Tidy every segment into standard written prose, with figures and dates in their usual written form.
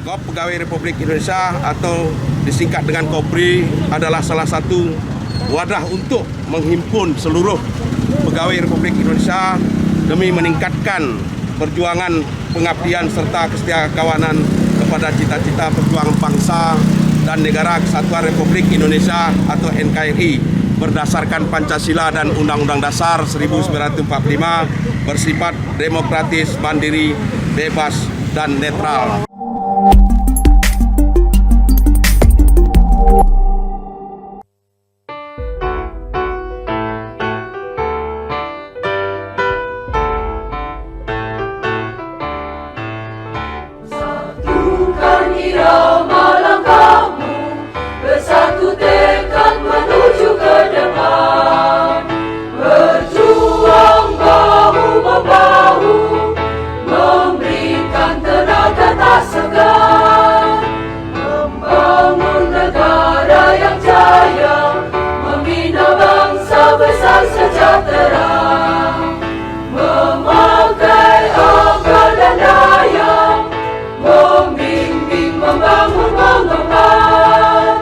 Kop Pegawai Republik Indonesia atau disingkat dengan Kopri adalah salah satu wadah untuk menghimpun seluruh pegawai Republik Indonesia demi meningkatkan perjuangan pengabdian serta kesetiakawanan kepada cita-cita perjuangan bangsa dan negara Kesatuan Republik Indonesia atau NKRI berdasarkan Pancasila dan Undang-Undang Dasar 1945 bersifat demokratis, mandiri, bebas, dan netral. Satukan irama langkahmu, bersatu tekad menuju ke depan, berjuang bahu-membahu, memberikan tenaga tak segan, membangun negara yang jaya, membina bangsa besar sejahtera, memakai akal dan daya, membimbing, membangun, mengemban,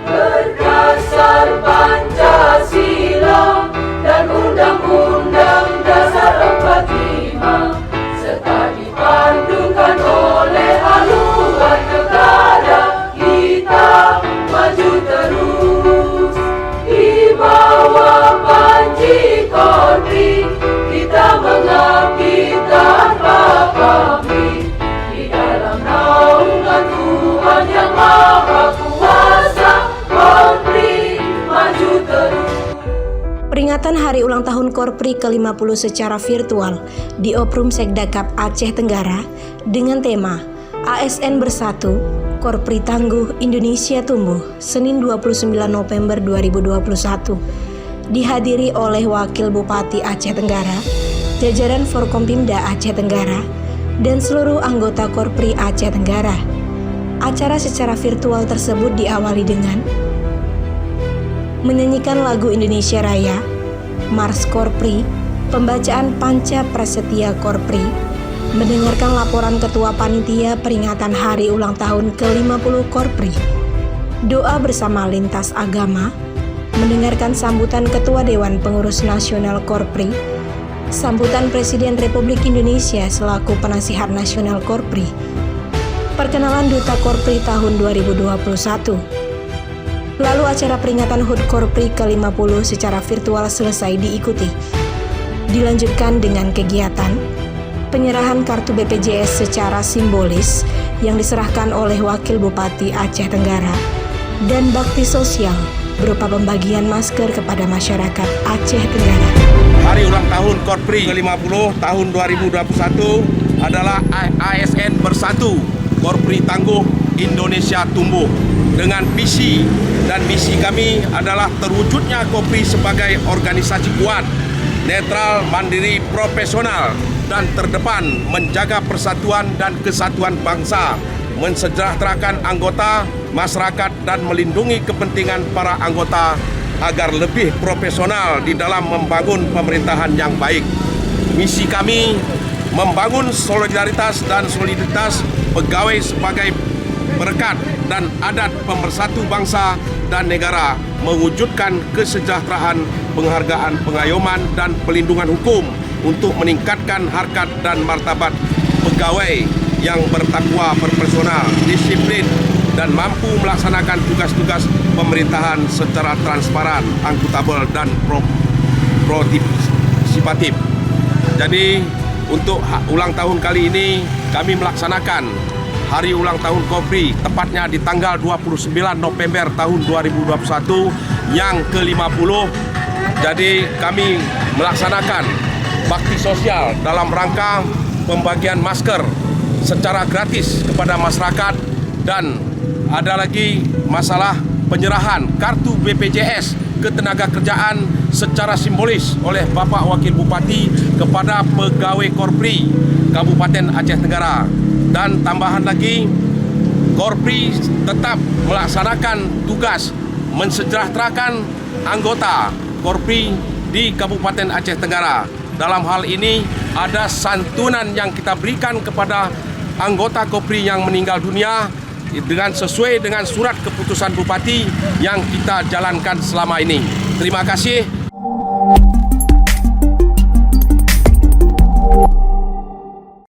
berdasar Pancasila dan Undang-Undang Dasar 45, serta dipandukan oleh haluan negara kita maju terus. Di bawah panji Kopri kita mengabdi tanpa pamrih, di dalam naungan Tuhan Yang Maha Kuasa, Kopri maju terus. Peringatan Hari Ulang Tahun Korpri ke-50 secara virtual di Oprum Sekdakap Aceh Tenggara dengan tema ASN Bersatu, Korpri Tangguh, Indonesia Tumbuh, Senin 29 November 2021, dihadiri oleh Wakil Bupati Aceh Tenggara, jajaran Forkompimda Aceh Tenggara, dan seluruh anggota Korpri Aceh Tenggara. Acara secara virtual tersebut diawali dengan menyanyikan lagu Indonesia Raya, Mars Korpri, pembacaan Panca Prasetya Korpri, mendengarkan laporan Ketua Panitia peringatan Hari Ulang Tahun ke-50 Korpri, doa bersama lintas agama, mendengarkan sambutan Ketua Dewan Pengurus Nasional Korpri, sambutan Presiden Republik Indonesia selaku Penasihat Nasional Korpri, perkenalan Duta Korpri tahun 2021. Lalu acara peringatan HUT Korpri ke-50 secara virtual selesai diikuti. Dilanjutkan dengan kegiatan penyerahan kartu BPJS secara simbolis yang diserahkan oleh Wakil Bupati Aceh Tenggara dan bakti sosial berupa pembagian masker kepada masyarakat Aceh Tenggara. Hari ulang tahun Korpri ke-50 tahun 2021 adalah ASN Bersatu, Korpri Tangguh, Indonesia Tumbuh. Dengan visi dan misi kami adalah terwujudnya Korpri sebagai organisasi kuat, netral, mandiri, profesional, dan terdepan menjaga persatuan dan kesatuan bangsa, mensejahterakan anggota, masyarakat, dan melindungi kepentingan para anggota agar lebih profesional di dalam membangun pemerintahan yang baik. Misi kami membangun solidaritas dan soliditas pegawai sebagai berkat dan adat pemersatu bangsa dan negara, mewujudkan kesejahteraan, penghargaan, pengayoman, dan pelindungan hukum untuk meningkatkan harkat dan martabat pegawai yang bertakwa, profesional, disiplin, dan mampu melaksanakan tugas-tugas pemerintahan secara transparan, akuntabel, dan partisipatif. Jadi, untuk ulang tahun kali ini kami melaksanakan Hari Ulang Tahun Korpri, tepatnya di tanggal 29 November tahun 2021 yang ke-50. Jadi kami melaksanakan bakti sosial dalam rangka pembagian masker secara gratis kepada masyarakat, dan ada lagi masalah penyerahan kartu BPJS ketenagakerjaan secara simbolis oleh Bapak Wakil Bupati kepada pegawai Korpri Kabupaten Aceh Tenggara. Dan tambahan lagi, Korpri tetap melaksanakan tugas mensejahterakan anggota Korpri di Kabupaten Aceh Tenggara. Dalam hal ini ada santunan yang kita berikan kepada anggota Kopri yang meninggal dunia sesuai dengan surat keputusan Bupati yang kita jalankan selama ini. Terima kasih.